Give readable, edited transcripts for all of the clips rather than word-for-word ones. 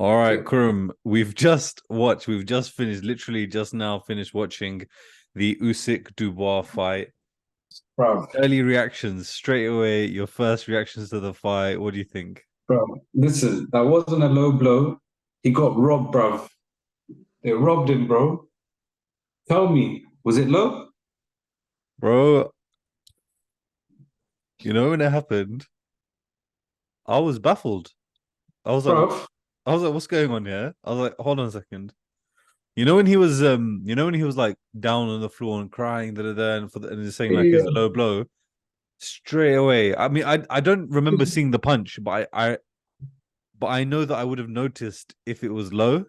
All right, Okay, Kurum, we've just finished, literally just now finished watching the Usyk Dubois fight. bro, Early reactions straight away. Your first reactions to the fight. What do you think, bro. Listen, that wasn't a low blow. He got robbed, bro. They robbed him, bro. Tell me, was it low, bro? You know when it happened, I was baffled. I was like, bro? what's going on here? I was like, hold on a second. You know when he was like down on the floor and crying, and he's saying like it's Yeah, a low blow. Straight away. I mean, I don't remember seeing the punch, but I know that I would have noticed if it was low.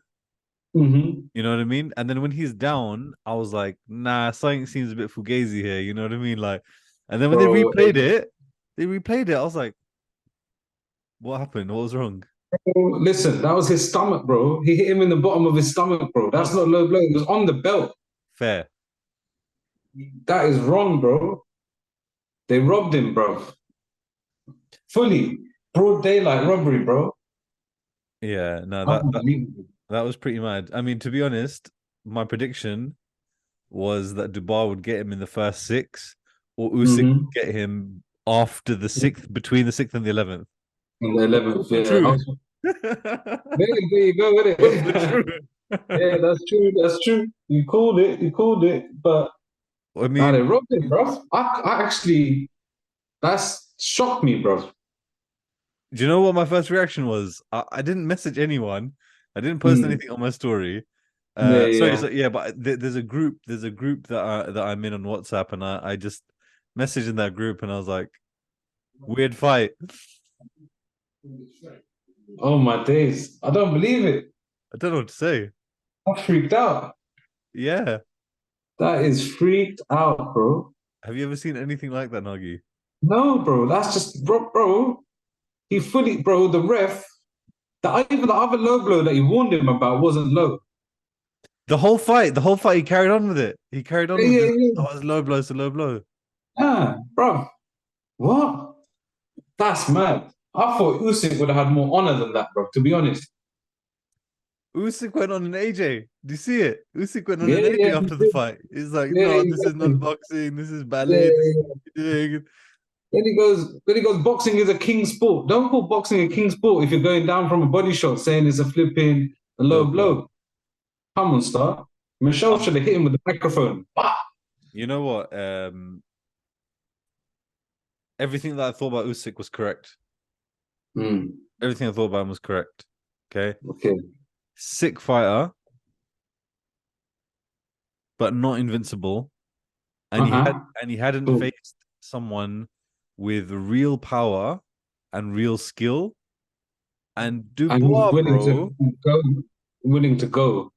mm-hmm. You know what I mean? And then when he's down, I was like, nah, something seems a bit fugazi here. You know what I mean? Like, and then when Bro. they replayed it. I was like, what happened? What was wrong? Listen, that was his stomach, bro. He hit him in the bottom of his stomach, bro. That's not low blow. It was on the belt. Fair. That is wrong, bro. They robbed him, bro. Fully, broad daylight robbery, bro. Yeah, no, Unbelievable. that was pretty mad. I mean, to be honest, my prediction was that Dubois would get him in the first six, or Usyk Mm-hmm. would get him after the sixth, between the sixth and the 11th. In the 11th, What's the yeah. truth? There you go with What's the it. truth? Yeah, that's true. That's true. You called it. You called it. But I nah, they mean, robbed it, bro. I actually, that's shocked me, bro. do you know what my first reaction was? I didn't message anyone. I didn't post Mm. anything on my story. Yeah, Sorry, yeah. so yeah, but there's a group that I'm in on WhatsApp, and I just messaged in that group, and I was like, weird fight. Oh my days. I don't believe it. I don't know what to say. I freaked out. Yeah. That is freaked out, bro. Have you ever seen anything like that, Nagi? No, bro. That's just, bro. He fully, bro. The ref, even the other low blow that he warned him about wasn't low. The whole fight, he carried on with it. He carried on Yeah, with yeah, this. yeah. Oh, it's low blow, it's a low blow. Ah, bro. What? That's mad. I thought Usyk would have had more honor than that, bro. To be honest. Usyk went on an AJ. Do you see it? Usyk went on Yeah, an AJ yeah, after the fight. He's like, yeah, no, this is not exactly. boxing. This is Yeah, ballet. This yeah, is yeah. what you're doing. Then he goes, boxing is a king sport. Don't call boxing a king sport if you're going down from a body shot saying it's a flipping a Low low blow. blow. Come on, star. Michelle Um, should have hit him with the microphone. Bah! you know what? Everything that I thought about Usyk was correct. Mm, Everything I thought about him was correct. Okay, okay. sick fighter, but not invincible. Uh-huh. And he hadn't Cool. faced someone with real power and real skill. And And he's Dubois, willing to go, willing to go.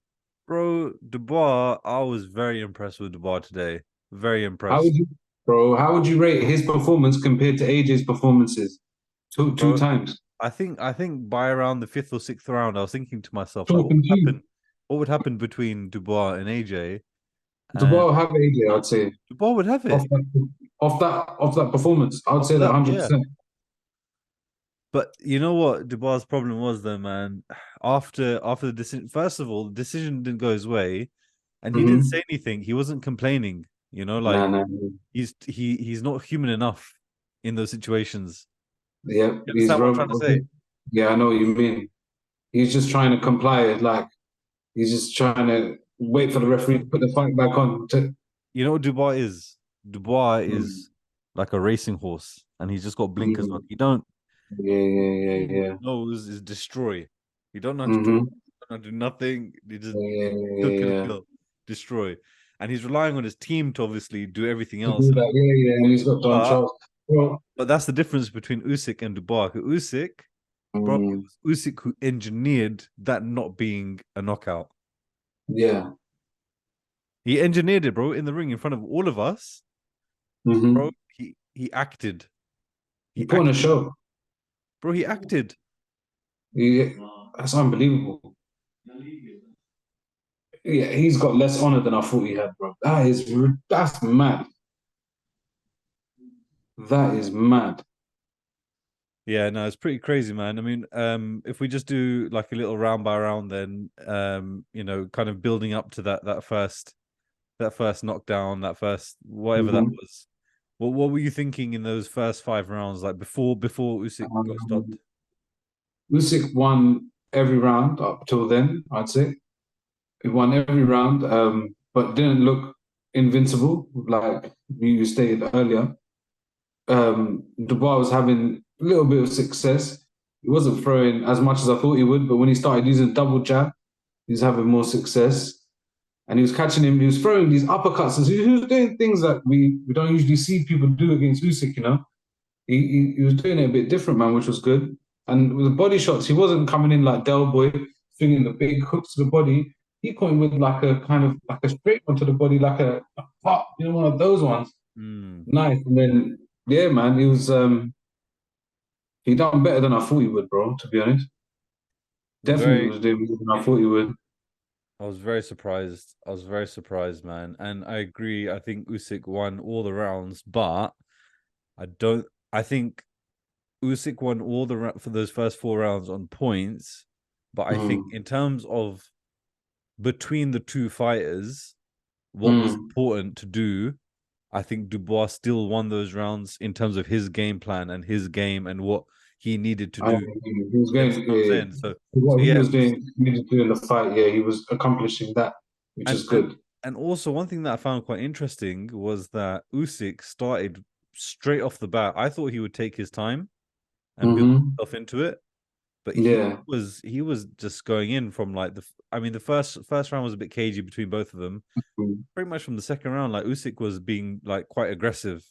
Dubois, I was very impressed with Dubois today. Very How impressed. would you, bro? How would you rate his performance compared to AJ's performances? Two Bro, times. I think by around the fifth or sixth round, I was thinking to myself, like, Chalk and cheese. what would happen between Dubois and AJ? And Dubois have AJ, I'd say. Dubois would have Off it. that, off that performance, I'd say After that that, yeah. 100%. But you know what Dubois' problem was though, man. After the decision, first of all, the decision didn't go his way, and he didn't Mm-hmm. say anything. He wasn't complaining. You know, Nah, like nah. he's not human enough in those situations. Yeah, You he's understand what I'm trying to say? yeah, I know what you mean. He's just trying to comply, like he's just trying to wait for the referee to put the fight back on. You know what Dubois is? Dubois Mm, is like a racing horse, and he's just got blinkers on. mm, He don't yeah, yeah, yeah, yeah. knows is destroy. You don't know how to talk, Mm-hmm. don't know how to do nothing. You just Yeah, kill, yeah, kill, yeah, yeah. kill, destroy. And he's relying on his team to obviously do everything To else. do that, yeah, yeah. And he's got Don But Charles. Well, but that's the difference between Usyk and Dubois. Usyk, bro, it mm, was Usyk who engineered that not being a knockout. yeah. He engineered it, bro, in the ring in front of all of us. Bro, Mm-hmm. he acted. He He put on a acted. show. Bro, he acted. Yeah, that's unbelievable. Yeah, he's got less honor than I thought he had, bro. That's mad. That is mad. Yeah, no, it's pretty crazy, man. I mean, if we just do like a little round by round, then kind of building up to that first knockdown, that first whatever that Mhm. was. What were you thinking in those first 5 rounds, like before Usyk got stopped? Um, Usyk won every round up till then, I'd say. He won every round, but didn't look invincible, like you stated earlier. Dubois was having a little bit of success. He wasn't throwing as much as I thought he would, but when he started using double jab, he was having more success. And he was catching him, he was throwing these uppercuts. And he was doing things that we don't usually see people do against Usyk, you know? He was doing it a bit different, man, which was good. And with the body shots, he wasn't coming in like Del Boy, swinging the big hooks to the body. He came with like a kind of like a straight one to the body, like a pop, you know, one of those ones. Mm, Nice. And then, yeah, man, he done better than I thought he would, bro, to be honest. Definitely very was doing more than I thought he would. I was very surprised. I was very surprised, man. And I agree. I think Usyk won all the rounds, but I don't. I think Usyk won all for those first 4 rounds on points. But I think Mm, in terms of between the two fighters, what was mm. important to do, I think Dubois still won those rounds in terms of his game plan and his game and what he needed to do. He was You going, understand what I'm saying? So what he yeah, was doing, needed to do in the fight, yeah, he was accomplishing that, which and is and good. and also one thing that I found quite interesting was that Usyk started straight off the bat. I thought he would take his time and build Hmm. himself into it, but he Yeah. was he was just going in from like I mean, the first round was a bit cagey between both of them. Mm. Pretty much from the second round, like Usyk was being like quite aggressive,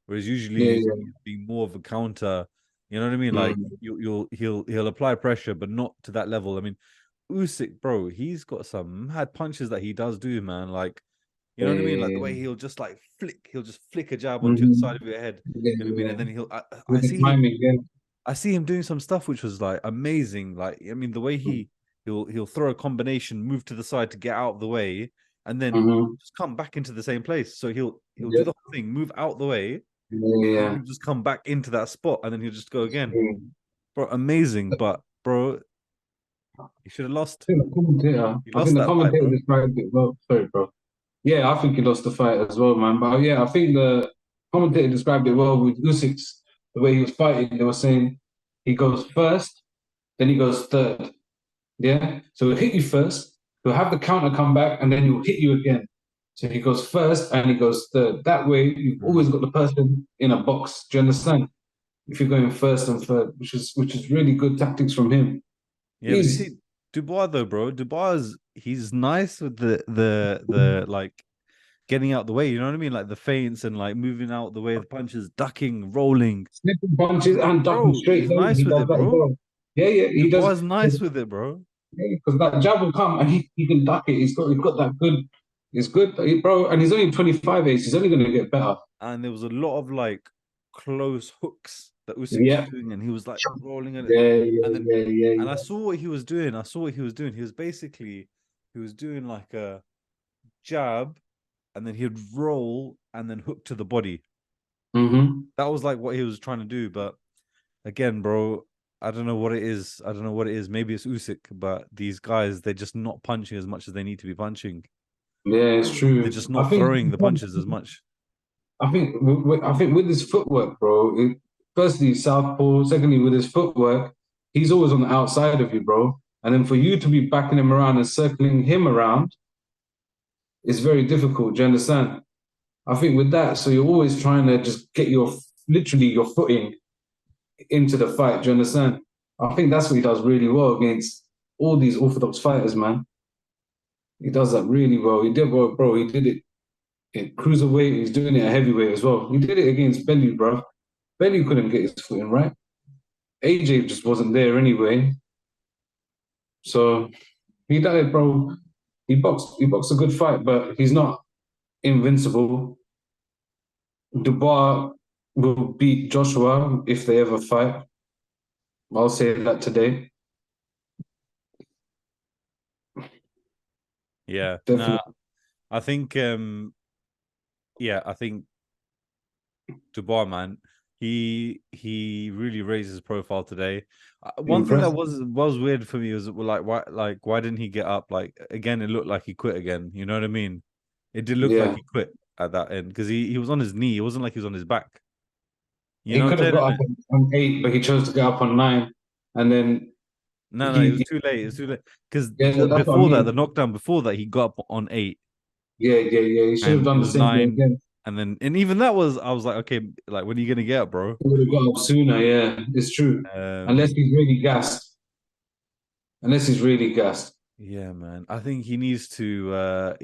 whereas usually Yeah, he's yeah. being more of a counter. You know what I mean? Like Mm. he'll apply pressure, but not to that level. I mean, Usyk, bro, he's got some mad punches that he does do, man. Like, you know Yeah, what I mean? Like yeah, the way yeah. he'll just flick a jab onto the side Hmm. of your head. Yeah, You know what I mean? yeah. And then With the timing, yeah. I see him doing some stuff which was like amazing. Like, I mean, the way he'll throw a combination, move to the side to get out of the way, and then Mm-hmm. just come back into the same place. So he'll do Yeah, the whole thing, move out the way, yeah, and then yeah. he'll just come back into that spot, and then he'll just go again. Mm. Bro, amazing. But bro, he should have lost. He I think lost the that fight, commentator bro. described it well. Sorry, bro. Yeah, I think he lost the fight as well, man. But yeah, I think the commentator described it well with Usyk's, the way he was fighting. They were saying he goes first, then he goes third. Yeah. So he'll hit you first, he'll have the counter come back, and then he'll hit you again. So he goes first and he goes third. That way, you've always Mm. got the person in a box. Do you understand? If you're going first and third, which is really good tactics from him. Yeah, but you He's see, Dubois though, bro. He's nice with the like getting out the way. You know what I mean? Like the feints and like moving out the way, the punches, ducking, rolling. sniffing punches and ducking Bro, straight he's low. nice He with does it, that as bro. well. Yeah, yeah, he Dubois does. is nice with it, bro. Because that jab will come and he can duck it. He's got that good. It's good, bro. And he's only 25 age. He's only going to get better. And there was a lot of like close hooks that Usyk was Yeah, doing, and he was like rolling it. yeah, yeah, And then yeah, yeah, and I yeah. saw what he was doing. I saw what he was doing. He was doing like a jab, and then he'd roll and then hook to the body. Mm-hmm. That was like what he was trying to do. But again, bro, I don't know what it is. I don't know what it is. Maybe it's Usyk, but these guys, they're just not punching as much as they need to be punching. Yeah, it's They're true. just I not think throwing the punches as much. I think with his footwork, bro. Firstly, southpaw. Secondly, with his footwork, he's always on the outside of you, bro. And then for you to be backing him around and circling him around is very difficult. Do you understand? I think with that, so you're always trying to just get literally your footing into the fight. Do you understand? I think that's what he does really well against all these orthodox fighters, man. He does that really well. He did well, bro. He did it in cruiserweight. He's doing it at heavyweight as well. He did it against Bellew, bro. Bellew couldn't get his footing right. AJ just wasn't there anyway. So he did it, bro. He boxed a good fight, but he's not invincible. Dubois will beat Joshua if they ever fight. I'll say that today. Yeah. Nah, Definitely. I think I think Dubois, man, he really raised his profile today. One thing that Impressed. was weird for me was like why didn't he get up? Like again, it looked like he quit again. You know what I mean? It did look like Yeah. he quit at that end because he was on his knee. It wasn't like he was on his back. You He know could what I'm have saying? got up on 8, but he chose to get up on 9. And then No, it was he too late. It was too late because yeah, that's what I before that, the mean. knockdown before that, he got up on 8 Yeah, yeah, yeah. He should have and it done the was same thing 9, again. and even that was I was like, okay, like when are you gonna get up, bro? He would have got up sooner. Yeah, it's true. Um, Unless he's really gassed. Unless he's really gassed. Yeah, man. I think he needs to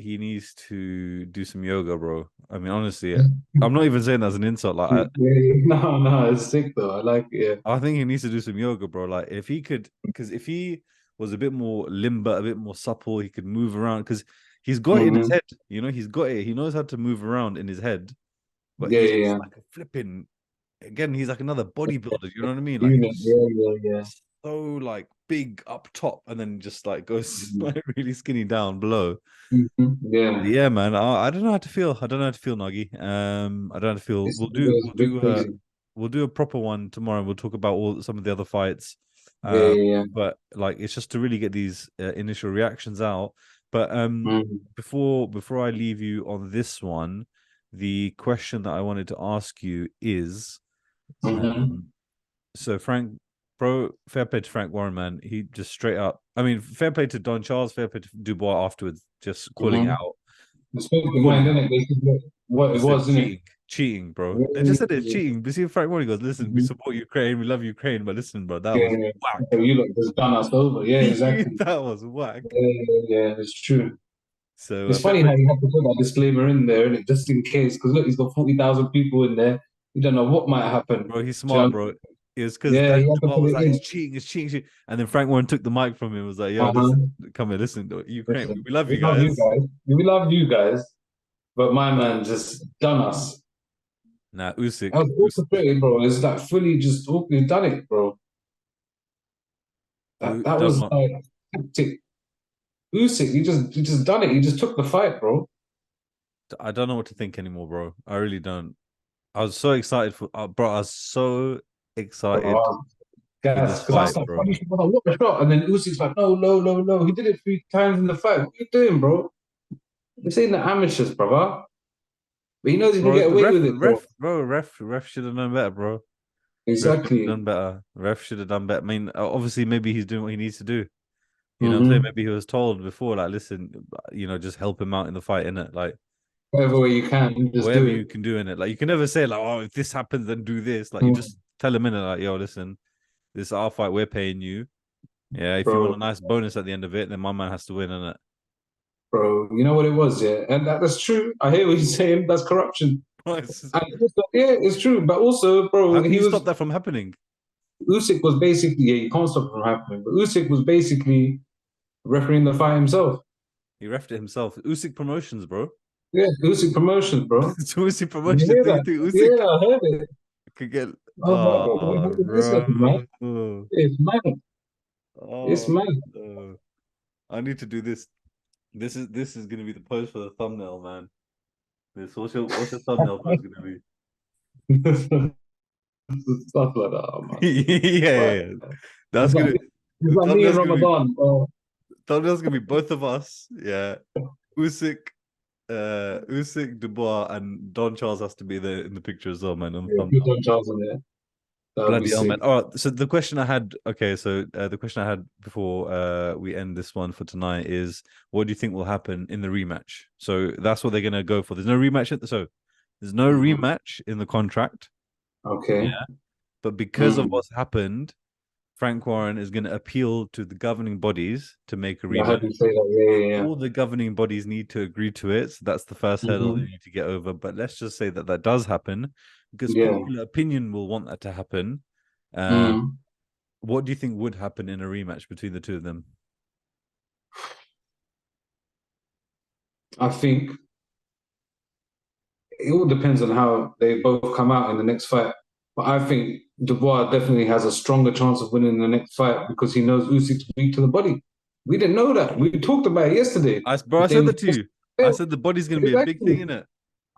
do some yoga, bro. I mean, honestly, I'm not even saying that as an insult. Like, Yeah, no, no, it's sick though. I like it. I think he needs to do some yoga, bro. Like, if he could, because if he was a bit more limber, a bit more supple, he could move around. Because he's got Yeah. it in his Hmm. head. You know, he's got it. He knows how to move around in his head, but Yeah, he's yeah, just yeah. like a flipping. Again, he's like another bodybuilder. You know what I mean? Like, Unit. Yeah, yeah, yeah. so like big up top, and then just like goes Mhm. like really skinny down below. Mhm. Yeah. Yeah, man. I don't know how to feel. I don't know how to feel, Nagi. I don't know how to feel. It's, it's a bit crazy. We'll do a proper one tomorrow. We'll talk about all some of the other fights. Yeah, Um, yeah, but like it's just to really get these initial reactions out. But yeah. Mm. before I leave you on this one, the question that I wanted to ask you is, Hmm. um, so Frank, bro, fair play to Frank Warren, man. He just straight up. I mean, fair play to Don Charles, fair play to Dubois afterwards, just calling it Hmm. out, It spoke the calling mind, it didn't out. it? They said what He it said was, didn't it? cheating, bro. They just said it's Yeah, cheating. But see, Frank Warren goes, listen, we support Ukraine, we love Ukraine, but listen, bro, that yeah, was yeah. whack. So you lot just done us over. Yeah, exactly. That was whack. Yeah, yeah, yeah, it's true. So It's fair funny play how to you have to put that disclaimer in there, innit? Just in case, because look, he's got 40,000 people in there. You don't know what might happen. bro. He's Do you smart, know? bro. It was because Yeah, Daniel you have to Dubois put was it like, in. it's cheating. And then Frank Warren took the mic from him and was like, yo, listen, Uh-huh. come here, listen, Ukraine, Listen, we love we you love you guys. guys. We love you guys, but my But man just done us. nah, I was orchestrated, bro. It's like fully just he's done it, bro. That Don't was know. like tactic. Usyk, he just done it. He just took the fight, bro. I don't know what to think anymore, bro. I really don't. I was so excited for, bro. I was so excited Bro, for this gas. Because I fight, started bro. funny, like, what the shot? And then Usyk's like, no, no, no, no. He did it 3 times in the fight. What are you doing, bro? This ain't the amateurs, brother. But he knows he can Bro, get the away with it, though. ref should have known better, bro. Ref should have Exactly. done better. Ref should have done better. I mean, obviously, maybe he's doing what he needs to do. You know what I'm saying? Hmm. Maybe he was told before, like, listen, just help him out in the fight, innit? Like, Whatever way you can, just do whatever it. you can do in it. Like, you can never say, like, oh, if this happens, then do this. Like, you Mm, just tell him in it, like, yo, listen, this is our fight, we're paying you. Yeah, if you want a bro, nice bonus at the end of it, then my man has to win, innit? bro. You know what it was, yeah? And that's true. I hear what you're saying. That's corruption. And also, yeah, it's true. But also, How bro, can he you stop was that from happening? Usyk was basically, yeah, you can't stop it from happening. But Usyk was basically refereeing the fight himself. He refed it himself. Usyk Promotions, bro. Yeah, Usyk Promotions, bro. It's Usyk Did you Promotions. hear Do you that? think Usyk Yeah, I heard it. could get? I was like, bro, Oh, this is mad. bro. It's mad. It's Oh, mad. no. I need to do this. This is gonna be the post for the thumbnail, man. This what's your thumbnail post gonna be? Stuff like that, oh, man. Yeah, yeah, But yeah. That's it's like, gonna it's like me in thumbnail's gonna be Ramadan. thumbnail's gonna be both of us. Yeah, Usyk, Usyk, Dubois, and Don Charles has to be there in the picture as well, man, on the Yeah, put thumbnail. Don Charles in there. That would be Bloody hell, sick. man. All right. So the question I had, okay, so the question I had before we end this one for tonight is, what do you think will happen in the rematch? So that's what they're gonna go for. There's no rematch so there's no Mhm. rematch in the contract. Okay. Yeah. But because of Mm. what's happened, Frank Warren is gonna appeal to the governing bodies to make a Yeah, I heard rematch. you say that. Yeah, yeah, yeah. All the governing bodies need to agree to it. So that's the first hurdle they Hmm. need to get over. But let's just say that that does happen because Yeah. popular opinion will want that to happen. Um, Mm. what do you think would happen in a rematch between the two of them? I think it all depends on how they both come out in the next fight. But I think Dubois definitely has a stronger chance of winning the next fight because he knows Usyk's weak to the body. We didn't know that. We talked about it yesterday. Bro, I If they said were that to you. I said the body's gonna be a big thing exactly. in it.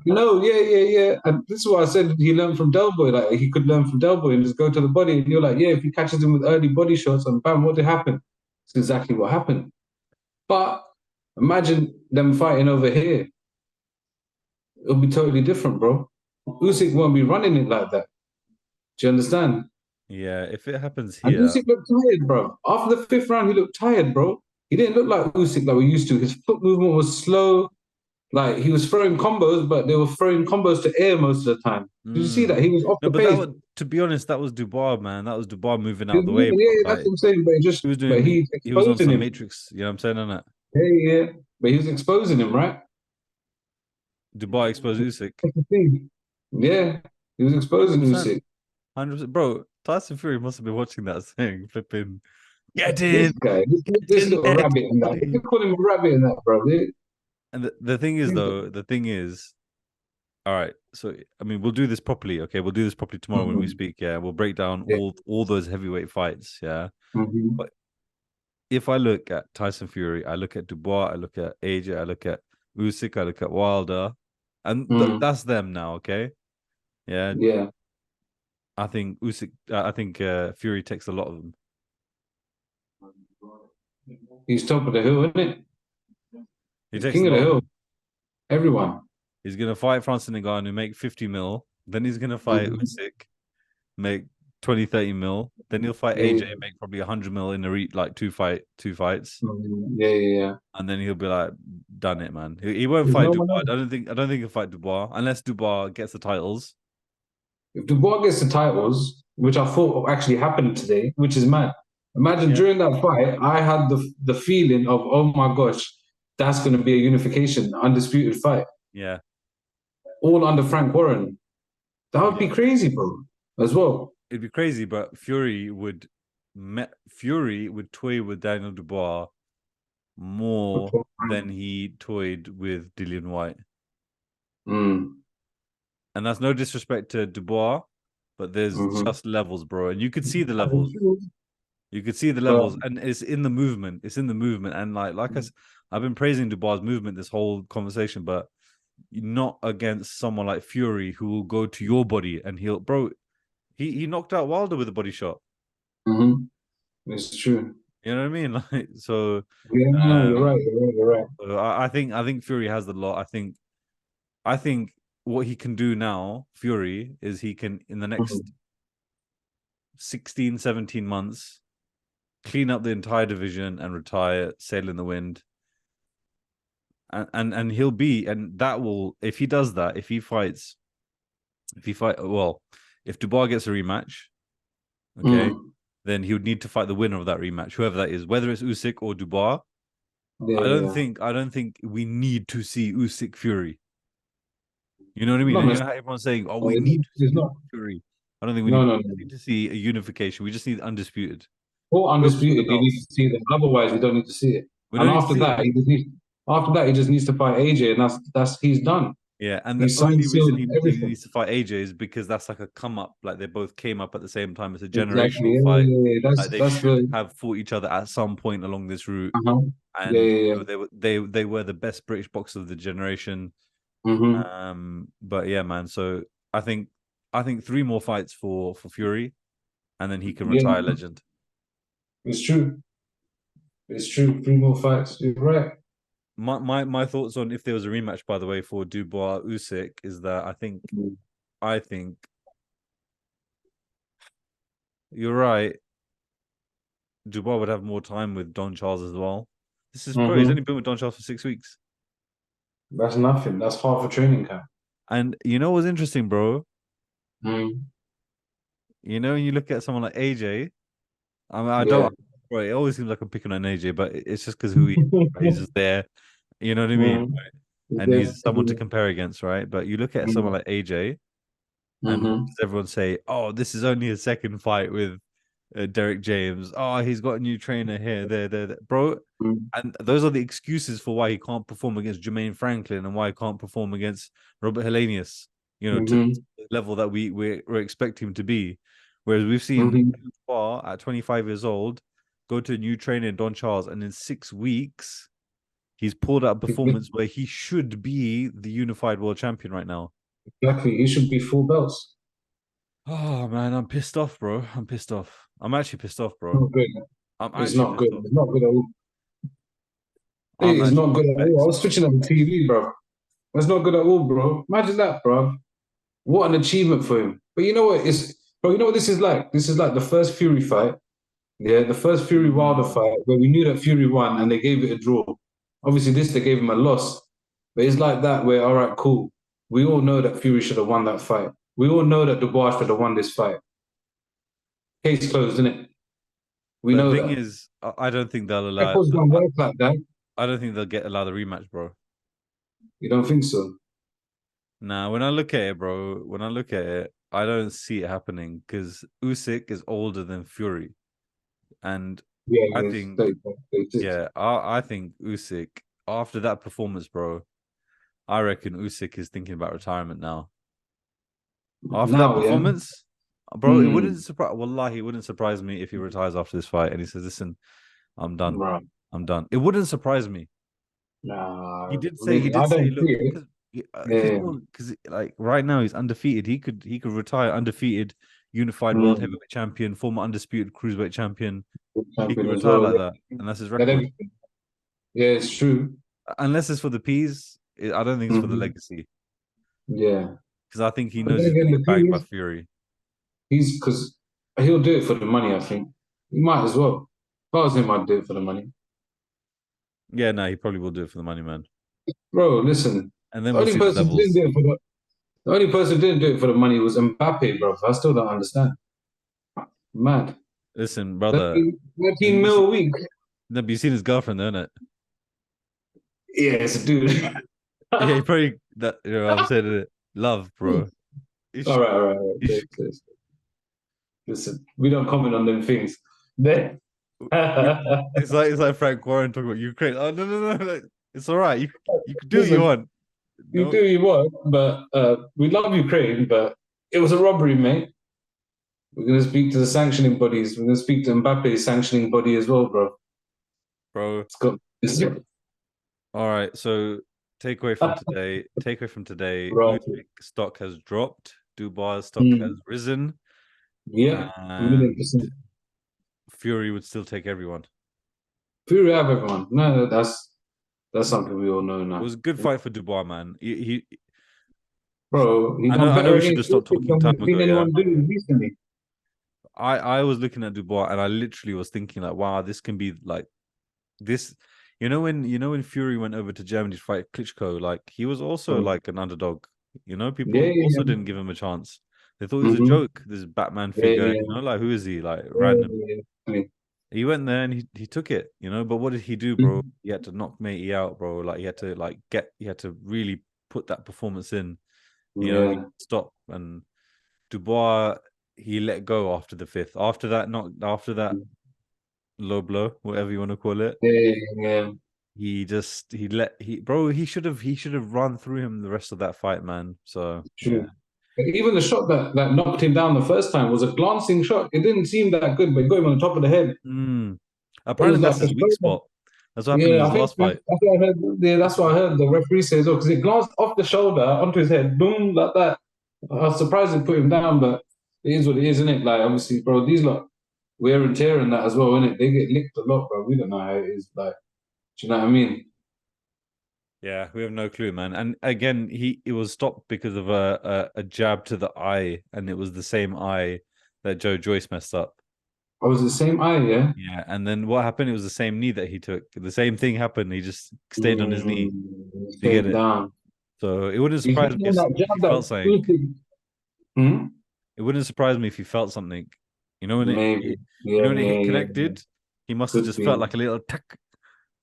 No, yeah. And this is what I said. He learned from Del Boy. Like he could learn from Del Boy and just go to the body. And you're like, yeah, if he catches him with early body shots and bam, what did happen? It's exactly what happened. But imagine them fighting over here. It'll be totally different, bro. Usyk won't be running it like that. Do you understand? Yeah, if it happens And here, Usyk looked tired, bro. After the fifth round, he looked tired, bro. He didn't look like Usyk like we used to. His foot movement was slow. Like he was throwing combos, but they were throwing combos to air most of the time. Did you see mm. that? He was off No, the but that pace. was, to be honest, that was Dubois, man. That was Dubois moving He out was the way, moving, bro. yeah, that's Like what I'm saying. But he was but doing, he's he was on exposing some him. Matrix. You know what I'm saying, innit? Yeah. But he was exposing him, right? Dubois exposed Usyk. That's the thing. Yeah, he was exposing 100%. Usyk. 100%. Bro, Tyson Fury must have been watching that thing, flipping, get This in, guy, get this in little there, rabbit in that. They daddy. call him a rabbit in that, bro. And the thing is, though, the thing is, all right. So I mean, we'll do this properly. Okay, we'll do this properly tomorrow when we Mhm. speak. Yeah, we'll break down Yeah. all those heavyweight fights. Yeah, Mhm. but if I look at Tyson Fury, I look at Dubois, I look at AJ, I look at Usyk, I look at Wilder, and Mm. that's them now. Okay, yeah, Yeah. I think Usyk, I think Fury takes a lot of them. He's top of the hill, isn't it? He He's takes a king of the lot of hill. them. Everyone. He's gonna fight Francis Ngannou, make 50 mil. Then he's gonna fight Mhm. Usyk, make 20, 30 mil. Then he'll fight Yeah. AJ, make probably 100 mil in a like two fights. Mhm. Yeah. And then he'll be like, "Done it, man." He won't There's fight no one Dubois. else. I don't think he'll fight Dubois unless Dubois gets the titles. If Dubois gets the titles, which I thought actually happened today, which is mad. Imagine Yeah, during that fight, I had the feeling of, oh my gosh, that's going to be a unification, undisputed fight, yeah, all under Frank Warren. That would yeah. be crazy, bro, as well. It'd be crazy, but Fury would toy with Daniel Dubois more than he toyed with Dillian White. Mm, And that's no disrespect to Dubois, but there's hmm. just levels, bro. And you could see the levels. You could see the But levels, and it's in the movement. It's in the movement, and I've been praising Dubois' movement this whole conversation, but not against someone like Fury who will go to your body and he'll, bro. He knocked out Wilder with a body shot. hmm, it's true. You know what I mean? Like so. Yeah, no, you're right. Um, You're right. You're right. I think Fury has the lot. I think what he can do now, Fury, is he can in the next Mhm. 16, 17 months clean up the entire division and retire, sail in the wind. And he'll be, and that will, if he does that, if he fight well, if Dubois gets a rematch, okay, Mm. then he would need to fight the winner of that rematch, whoever that is, whether it's Usyk or Dubois. Yeah. I don't think we need to see Usyk Fury. You know what I mean? Not And you know how necessarily. everyone's saying, "Oh, we need to It's see not. Usyk Fury." I don't think we No, need. no, We no. just need to see a unification. We just need undisputed. For Focus on the undisputed, you need belts. to see them. Otherwise, we don't need to see it. We And don't need to see it. after that, he just needs to fight AJ, and that's he's done. Yeah, and the He's signed, only reason sealed, he everything. needs to fight AJ is because that's like a come up. Like they both came up at the same time. It's a Exactly. generational Yeah, fight. yeah, yeah. Like they That's should the. have fought each other at some point along this route. Uh-huh. And Yeah. they were the best British boxers of the generation. Mm-hmm. But yeah, man. So I think I think three more fights for Fury, and then he can Yeah, retire legend. it's true. It's true. Three more fights. You're right. My thoughts on if there was a rematch, by the way, for Dubois Usyk is that I think you're right. Dubois would have more time with Don Charles as well. This is bro. He's Mm-hmm. only been with Don Charles for 6 weeks. That's nothing. That's half a training camp. And you know what's interesting, bro? Mm. You know, when you look at someone like AJ. I mean, I Yeah. don't. Bro, it always seems like I'm picking on AJ, but it's just because who he is. Right? He's just there. You know what I mean? Mm. And Yeah. he's someone to compare against, right? But you look at someone like AJ, and what Mm-hmm. does everyone say? Oh, this is only his second fight with Derek James. Oh, he's got a new trainer here, there, bro. Mm-hmm. And those are the excuses for why he can't perform against Jermaine Franklin and why he can't perform against Robert Helenius. You know, to Mm-hmm. the level that we're expecting him to be. Whereas we've seen Mm-hmm. Far at 25 years old go to a new trainer in Don Charles, and in 6 weeks He's pulled out a performance where he should be the unified world champion right now. Exactly. He should be full belts. Oh man, I'm pissed off, bro. I'm pissed off. I'm actually pissed off, bro. Not good. I'm It's actually not pissed good. off. It's not good at all. It I'm is not actually good at all. I vexed, was bro. switching on the TV, bro. That's not good at all, bro. Imagine that, bro. What an achievement for him. But you know what? Bro, you know what this is like? This is like the first Fury fight. Yeah, the first Fury Wilder Mm. fight where we knew that Fury won and they gave it a draw. Obviously, this they gave him a loss. But it's like that where, all right, cool. We all know that Fury should have won that fight. We all know that Dubois should have won this fight. Case closed, isn't it? We The know thing that. is, I don't think they'll allow. Records don't work like that. I don't think they'll allow the rematch, bro. You don't think so? Nah, when I look at it, bro, when I look at it, I don't see it happening because Usyk is older than Fury, and Yeah, I yes. think, They just, yeah, I think Usyk after that performance, bro, I reckon Usyk is thinking about retirement now. After that now, yeah. performance, bro, it Hmm. wouldn't surprise. Wallahi, it wouldn't surprise me if he retires after this fight and he says, "Listen, I'm done. Right. I'm done." It wouldn't surprise me. Nah, He did say, I don't look, see it. Yeah. because like right now he's undefeated. He could retire undefeated, unified world Mm. heavyweight champion, former undisputed cruiserweight champion. Good He could champion as retire well. like that, Yeah. and that's his Got record. everything. Yeah, it's true. Unless it's for the P's, I don't think it's for the Hmm. legacy. Yeah. Because I think he But knows then he's gonna again, the get banged thing by is, Fury. he's because he'll do it for the money, I think. He might as well. If I was him, I'd do it for the money. Yeah, no, he probably will do it for the money, man. Bro, listen. And then The we'll only see the person who didn't levels. do it for the only person who didn't do it for the money was Mbappe, bro. I still don't understand. Mad. Listen, brother, 13, have 13 you mil seen? a week. Have you seen his girlfriend, isn't it? Yeah, it's a dude. Yeah, all he probably that. I'm saying it. Love, bro. You right, should, all right, all right. you should, Listen, we don't comment on them things. Then, we, it's like Frank Warren talking about Ukraine. Oh no. It's all right. You can do what you listen, want. you do No, what you want, but we love Ukraine, but it was a robbery, mate. We're going to speak to the sanctioning bodies. We're going to speak to Mbappe's sanctioning body as well, bro. bro. It's got this. All right. So takeaway from today. Takeaway from today. Right. Usyk stock has dropped. Dubois stock has Mm. risen, Yeah, a million and percent. Fury would still take everyone. Fury have everyone. No, that's something we all know It now. was a good fight for Dubois, man. Bro, he done I know better we should have against stopped Usyk talking than time we've ago. seen Yeah, anyone do recently. I was looking at Dubois and I literally was thinking like, wow, this can be like this. When Fury went over to Germany to fight Klitschko, like he was also Mm. like an underdog. Yeah, People yeah, also didn't give him a chance. They thought he yeah. was a Mm-hmm. joke, this Batman Yeah, figure. yeah, Like who is he? Like yeah, random. yeah. Yeah. He went there and he took it. But what did he do, bro? Mhm. He had to knock matey out, bro. Like he had to really put that performance in. He Yeah. stopped and Dubois he let go after the fifth. After that low blow, whatever you want to call it. Yeah, yeah, He just he let he bro he should have run through him the rest of that fight, man. So yeah. true. Even the shot that knocked him down the first time was a glancing shot. It didn't seem that good, but it got him on the top of the head. Mm. It was Apparently like that's a his weak shoulder. spot. That's what happened in Yeah, his I think last fight. that's what I heard. Yeah, that's what I heard. The referee says, "Oh, because it glanced off the shoulder onto his head, boom, like that." I was surprised it put him down, but it is what it is, isn't it? Like, obviously, bro, these lot wear and tear and that as well, innit? They get licked a lot, bro. We don't know how it is. Like, do you know what I mean? Yeah, we have no clue, man. And again, it was stopped because of a jab to the eye, and it was the same eye that Joe Joyce messed up. I was the same eye, yeah. Yeah, and then what happened? It was the same knee that he took. The same thing happened. He just stayed on his knee. You get Stayed it? down. So it wouldn't He's surprise hitting me on that if jab he that felt something. Usyk. Hmm? It wouldn't surprise me if he felt something. When Maybe. when Yeah, it yeah, hit yeah. connected, he must have Could just felt be. like a little tack,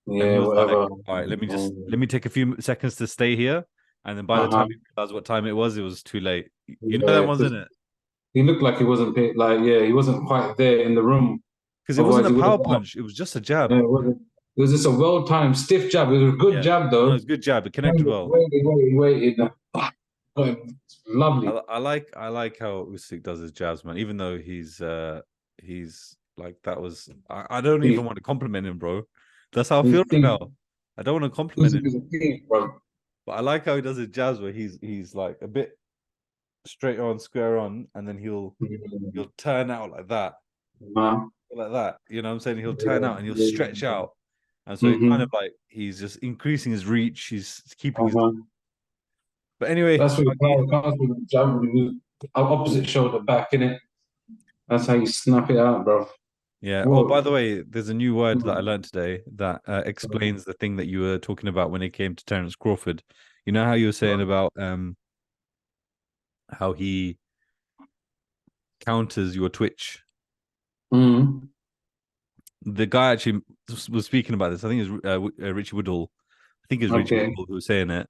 and he Yeah, was like, whatever. "All right, let me take a few seconds to stay here." And then by the time Uh-huh. he realized what time it was too late. You know that Yeah, one's in it he looked like he wasn't like, yeah, he wasn't quite there in the room. because it wasn't Otherwise, a he would have. power punch; it was just a jab. Yeah, it was just a well-timed stiff jab. It was a good Yeah, jab no, though. it's a good jab. It Man connected just well. waited. Got him. Lovely. I like how Usyk does his jabs, man. Even though he's like that was I don't He, even want to compliment him, bro. That's how I he feel right think now. I don't want to compliment Usyk him, is a thief, bro. but I like how he does it jazz where he's like a bit straight on, square on, and then he'll turn out Uh, like that. You know what I'm saying? He'll turn yeah, out and he'll yeah. stretch out. And so it kind of Mm-hmm. like he's just increasing his reach, he's keeping his. Uh-huh. But anyway, That's what Nagi, power comes with the jab with the opposite shoulder back in it. That's how you snap it out, bro. yeah. Oh, by Whoa. the way, there's a new word that I Mm. learned today that explains the thing that you were talking about when it came to Terence Crawford. You know how you were saying about how he counters your twitch. Mm. The guy actually was speaking about this. I think it's Richie Woodall. I think it's Richie Okay. Woodall who was saying it.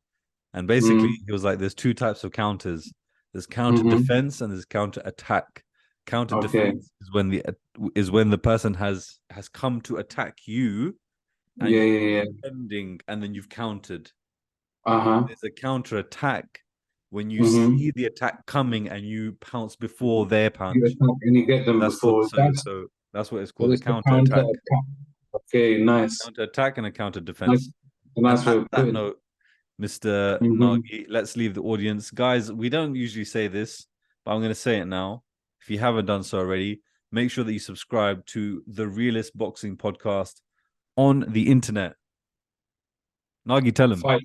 And basically, Mm. he was like, "There's two types of counters. There's counter Mm-hmm. defense and there's counter attack. Counter Okay. defense is when the person has come to attack you and Yeah, you're yeah, yeah. defending and then you've countered. Uh-huh. There's a counter attack when you Mm-hmm. see the attack coming and you pounce before their You punch. attack and you get them That's the, before. so so that's what it's called, a That's the counter counter attack. attack. Okay, nice. Counter attack and a counter Nice. defense. A And nice way at of that putting it. note, Mr. Mm-hmm. Nagi, let's leave the audience. Guys, we don't usually say this, but I'm going to say it now. If you haven't done so already, make sure that you subscribe to the Realist Boxing Podcast on the internet. Nagi, tell him. Fighter.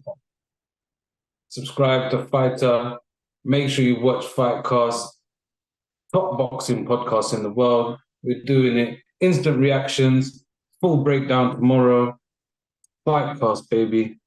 Subscribe to Fighter. Make sure you watch Fightcast. Top boxing podcast in the world. We're doing it. Instant reactions. Full breakdown tomorrow. Fightcast, baby.